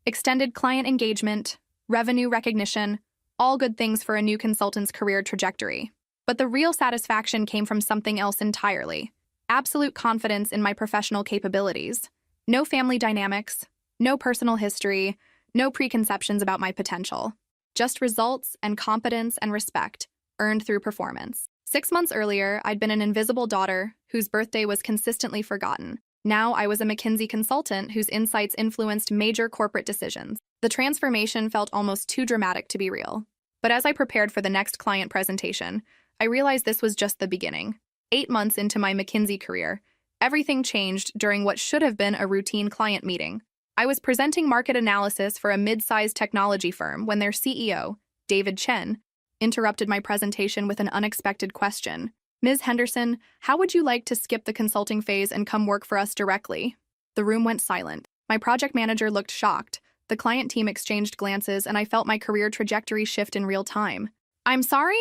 Extended client engagement, revenue recognition, all good things for a new consultant's career trajectory. But the real satisfaction came from something else entirely. Absolute confidence in my professional capabilities. No family dynamics, no personal history, no preconceptions about my potential. Just results and competence and respect, earned through performance. 6 months earlier, I'd been an invisible daughter whose birthday was consistently forgotten. Now I was a McKinsey consultant whose insights influenced major corporate decisions. The transformation felt almost too dramatic to be real. But as I prepared for the next client presentation, I realized this was just the beginning. 8 months into my McKinsey career, everything changed during what should have been a routine client meeting. I was presenting market analysis for a mid-sized technology firm when their CEO, David Chen, interrupted my presentation with an unexpected question. Ms. Henderson, how would you like to skip the consulting phase and come work for us directly? The room went silent. My project manager looked shocked. The client team exchanged glances, and I felt my career trajectory shift in real time. I'm sorry?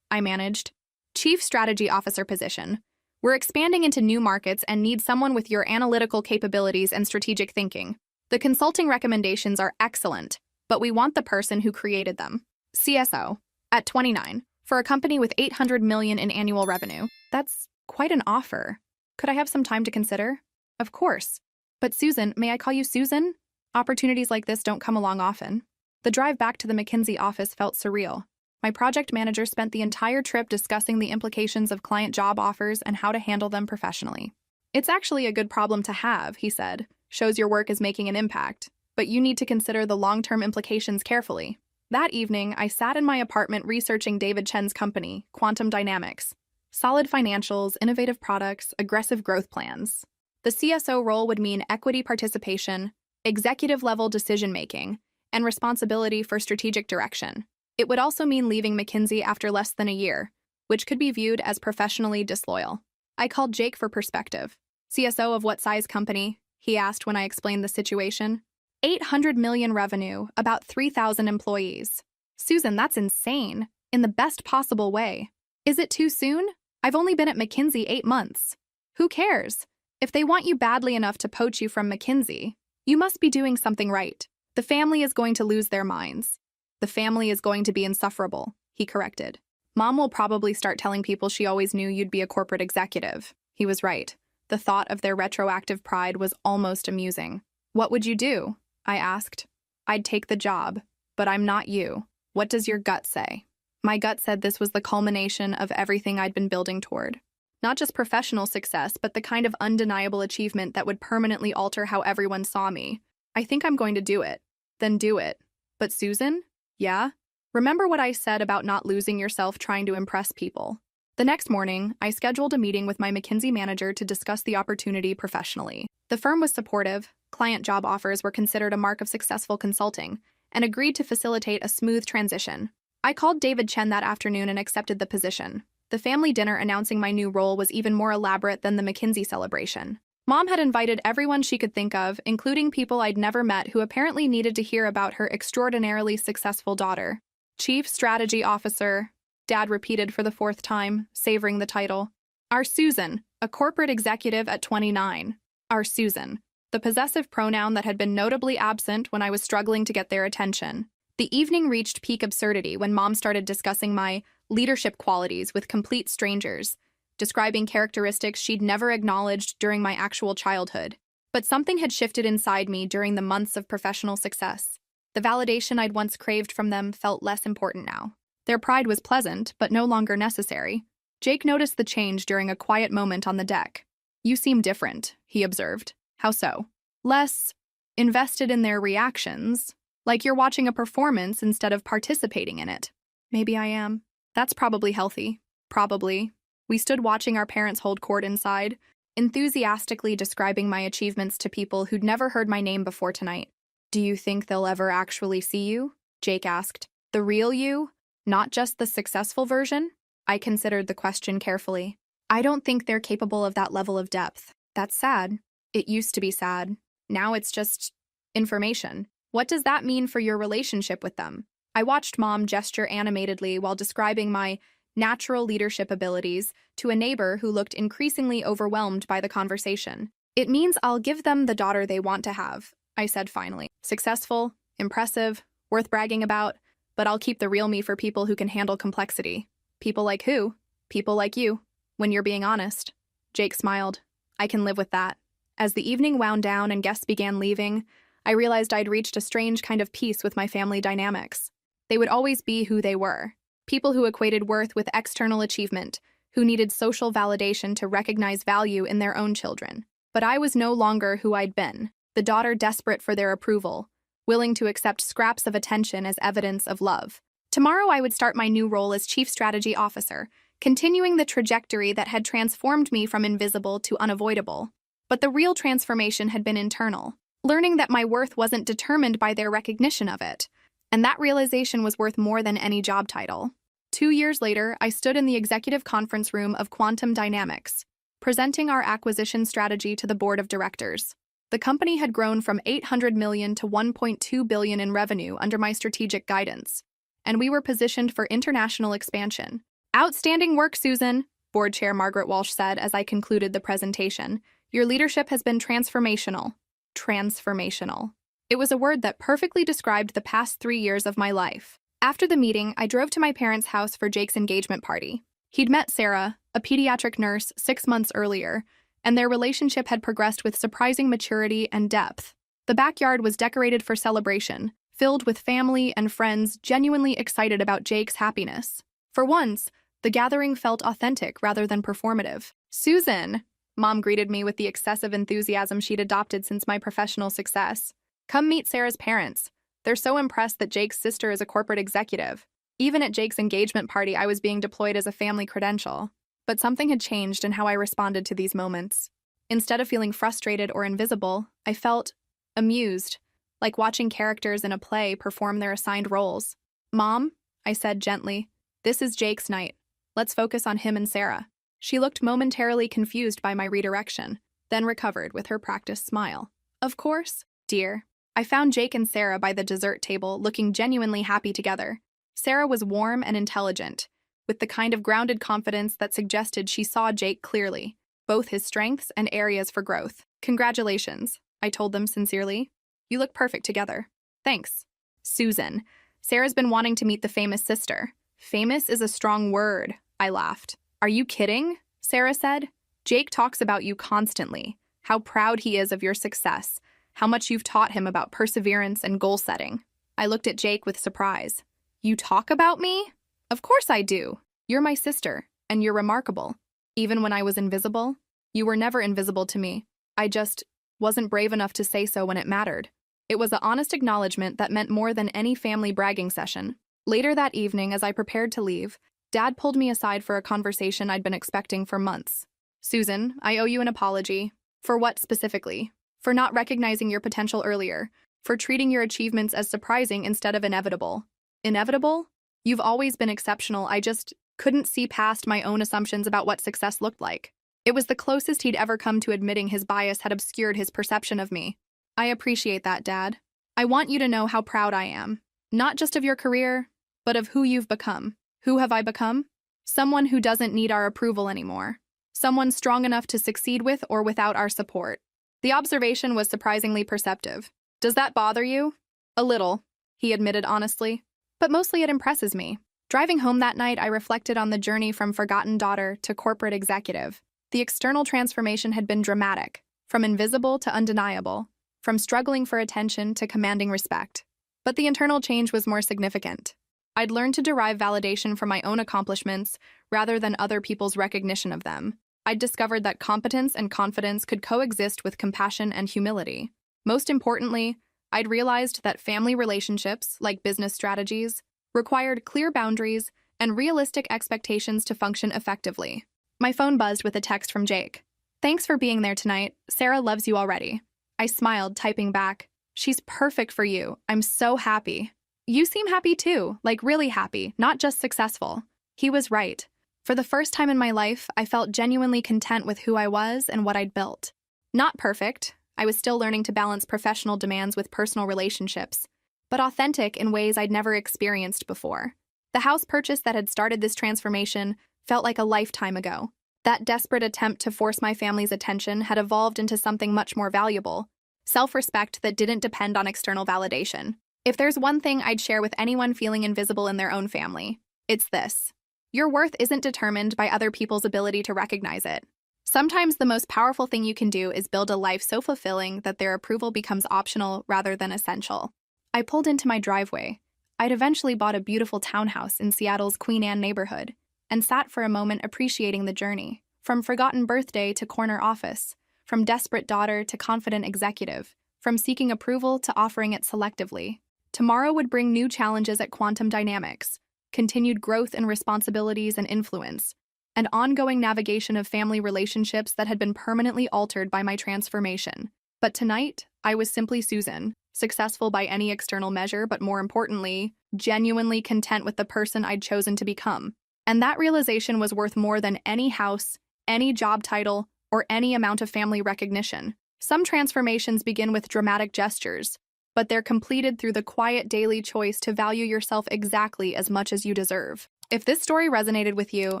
I managed. Chief Strategy Officer position. We're expanding into new markets and need someone with your analytical capabilities and strategic thinking. The consulting recommendations are excellent, but we want the person who created them. CSO. At 29. For a company with $800 million in annual revenue. That's quite an offer. Could I have some time to consider? Of course. But Susan, may I call you Susan? Opportunities like this don't come along often. The drive back to the McKinsey office felt surreal. My project manager spent the entire trip discussing the implications of client job offers and how to handle them professionally. It's actually a good problem to have, he said. Shows your work is making an impact. But you need to consider the long-term implications carefully. That evening, I sat in my apartment researching David Chen's company, Quantum Dynamics. Solid financials, innovative products, aggressive growth plans. The CSO role would mean equity participation, executive-level decision-making, and responsibility for strategic direction. It would also mean leaving McKinsey after less than a year, which could be viewed as professionally disloyal. I called Jake for perspective. CSO of what size company? He asked when I explained the situation. $800 million revenue, about 3,000 employees. Susan, that's insane. In the best possible way. Is it too soon? I've only been at McKinsey 8 months. Who cares? If they want you badly enough to poach you from McKinsey, you must be doing something right. The family is going to lose their minds. The family is going to be insufferable, he corrected. Mom will probably start telling people she always knew you'd be a corporate executive. He was right. The thought of their retroactive pride was almost amusing. What would you do? I asked. I'd take the job, but I'm not you. What does your gut say? My gut said this was the culmination of everything I'd been building toward. Not just professional success, but the kind of undeniable achievement that would permanently alter how everyone saw me. I think I'm going to do it. Then do it. But Susan? Yeah? Remember what I said about not losing yourself trying to impress people. The next morning, I scheduled a meeting with my McKinsey manager to discuss the opportunity professionally. The firm was supportive, client job offers were considered a mark of successful consulting, and agreed to facilitate a smooth transition. I called David Chen that afternoon and accepted the position. The family dinner announcing my new role was even more elaborate than the McKinsey celebration. Mom had invited everyone she could think of, including people I'd never met who apparently needed to hear about her extraordinarily successful daughter. Chief Strategy Officer, Dad repeated for the 4th time, savoring the title. Our Susan, a corporate executive at 29. Our Susan, the possessive pronoun that had been notably absent when I was struggling to get their attention. The evening reached peak absurdity when Mom started discussing my leadership qualities with complete strangers, describing characteristics she'd never acknowledged during my actual childhood. But something had shifted inside me during the months of professional success. The validation I'd once craved from them felt less important now. Their pride was pleasant, but no longer necessary. Jake noticed the change during a quiet moment on the deck. "You seem different," he observed. "How so?" "Less invested in their reactions, like you're watching a performance instead of participating in it." "Maybe I am. That's probably healthy." "Probably." We stood watching our parents hold court inside, enthusiastically describing my achievements to people who'd never heard my name before tonight. "Do you think they'll ever actually see you?" Jake asked. "The real you? Not just the successful version?" I considered the question carefully. "I don't think they're capable of that level of depth." "That's sad." "It used to be sad. Now it's just information." "What does that mean for your relationship with them?" I watched Mom gesture animatedly while describing my natural leadership abilities to a neighbor who looked increasingly overwhelmed by the conversation. "It means I'll give them the daughter they want to have," I said finally. "Successful, impressive, worth bragging about, but I'll keep the real me for people who can handle complexity." "People like who?" "People like you, when you're being honest." Jake smiled. "I can live with that." As the evening wound down and guests began leaving, I realized I'd reached a strange kind of peace with my family dynamics. They would always be who they were. People who equated worth with external achievement, who needed social validation to recognize value in their own children. But I was no longer who I'd been, the daughter desperate for their approval, willing to accept scraps of attention as evidence of love. Tomorrow I would start my new role as Chief Strategy Officer, continuing the trajectory that had transformed me from invisible to unavoidable. But the real transformation had been internal, learning that my worth wasn't determined by their recognition of it, and that realization was worth more than any job title. 2 years later, I stood in the executive conference room of Quantum Dynamics, presenting our acquisition strategy to the board of directors. The company had grown from $800 million to $1.2 billion in revenue under my strategic guidance, and we were positioned for international expansion. "Outstanding work, Susan," Board Chair Margaret Walsh said as I concluded the presentation. "Your leadership has been transformational." Transformational. It was a word that perfectly described the past 3 years of my life. After the meeting, I drove to my parents' house for Jake's engagement party. He'd met Sarah, a pediatric nurse, 6 months earlier, and their relationship had progressed with surprising maturity and depth. The backyard was decorated for celebration, filled with family and friends genuinely excited about Jake's happiness. For once, the gathering felt authentic rather than performative. "Susan," Mom greeted me with the excessive enthusiasm she'd adopted since my professional success. "Come meet Sarah's parents. They're so impressed that Jake's sister is a corporate executive." Even at Jake's engagement party, I was being deployed as a family credential. But something had changed in how I responded to these moments. Instead of feeling frustrated or invisible, I felt amused, like watching characters in a play perform their assigned roles. "Mom," I said gently, "this is Jake's night. Let's focus on him and Sarah." She looked momentarily confused by my redirection, then recovered with her practiced smile. "Of course, dear." I found Jake and Sarah by the dessert table, looking genuinely happy together. Sarah was warm and intelligent, with the kind of grounded confidence that suggested she saw Jake clearly, both his strengths and areas for growth. "Congratulations," I told them sincerely. "You look perfect together." "Thanks." "Susan, Sarah's been wanting to meet the famous sister." "Famous is a strong word," I laughed. "Are you kidding?" Sarah said. "Jake talks about you constantly, how proud he is of your success, how much you've taught him about perseverance and goal setting." I looked at Jake with surprise. "You talk about me?" "Of course I do. You're my sister, and you're remarkable. Even when I was invisible, you were never invisible to me. I just wasn't brave enough to say so when it mattered." It was an honest acknowledgement that meant more than any family bragging session. Later that evening, as I prepared to leave, Dad pulled me aside for a conversation I'd been expecting for months. "Susan, I owe you an apology." "For what specifically?" "For not recognizing your potential earlier, for treating your achievements as surprising instead of inevitable." "Inevitable? You've always been exceptional. I just couldn't see past my own assumptions about what success looked like." It was the closest he'd ever come to admitting his bias had obscured his perception of me. "I appreciate that, Dad. I want you to know how proud I am. Not just of your career, but of who you've become." "Who have I become?" "Someone who doesn't need our approval anymore. Someone strong enough to succeed with or without our support." The observation was surprisingly perceptive. "Does that bother you?" "A little." he admitted honestly. But mostly it impresses me. Driving home that night, I reflected on the journey from forgotten daughter to corporate executive. The external transformation had been dramatic, from invisible to undeniable, from struggling for attention to commanding respect. But the internal change was more significant. I'd learned to derive validation from my own accomplishments rather than other people's recognition of them. I'd discovered that competence and confidence could coexist with compassion and humility. Most importantly, I'd realized that family relationships, like business strategies, required clear boundaries and realistic expectations to function effectively. My phone buzzed with a text from Jake. "Thanks for being there tonight. Sarah loves you already." I smiled, typing back, "She's perfect for you. I'm so happy." "You seem happy too, like really happy, not just successful." He was right. For the first time in my life, I felt genuinely content with who I was and what I'd built. Not perfect. I was still learning to balance professional demands with personal relationships, but authentic in ways I'd never experienced before. The house purchase that had started this transformation felt like a lifetime ago. That desperate attempt to force my family's attention had evolved into something much more valuable, self-respect that didn't depend on external validation. If there's one thing I'd share with anyone feeling invisible in their own family, it's this. Your worth isn't determined by other people's ability to recognize it. Sometimes the most powerful thing you can do is build a life so fulfilling that their approval becomes optional rather than essential. I pulled into my driveway. I'd eventually bought a beautiful townhouse in Seattle's Queen Anne neighborhood and sat for a moment appreciating the journey. From forgotten birthday to corner office, from desperate daughter to confident executive, from seeking approval to offering it selectively. Tomorrow would bring new challenges at quantum dynamics, continued growth in responsibilities and influence, and ongoing navigation of family relationships that had been permanently altered by my transformation. But tonight, I was simply Susan, successful by any external measure, but more importantly, genuinely content with the person I'd chosen to become. And that realization was worth more than any house, any job title, or any amount of family recognition. Some transformations begin with dramatic gestures, but they're completed through the quiet daily choice to value yourself exactly as much as you deserve. If this story resonated with you,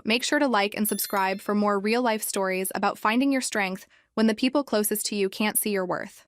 make sure to like and subscribe for more real-life stories about finding your strength when the people closest to you can't see your worth.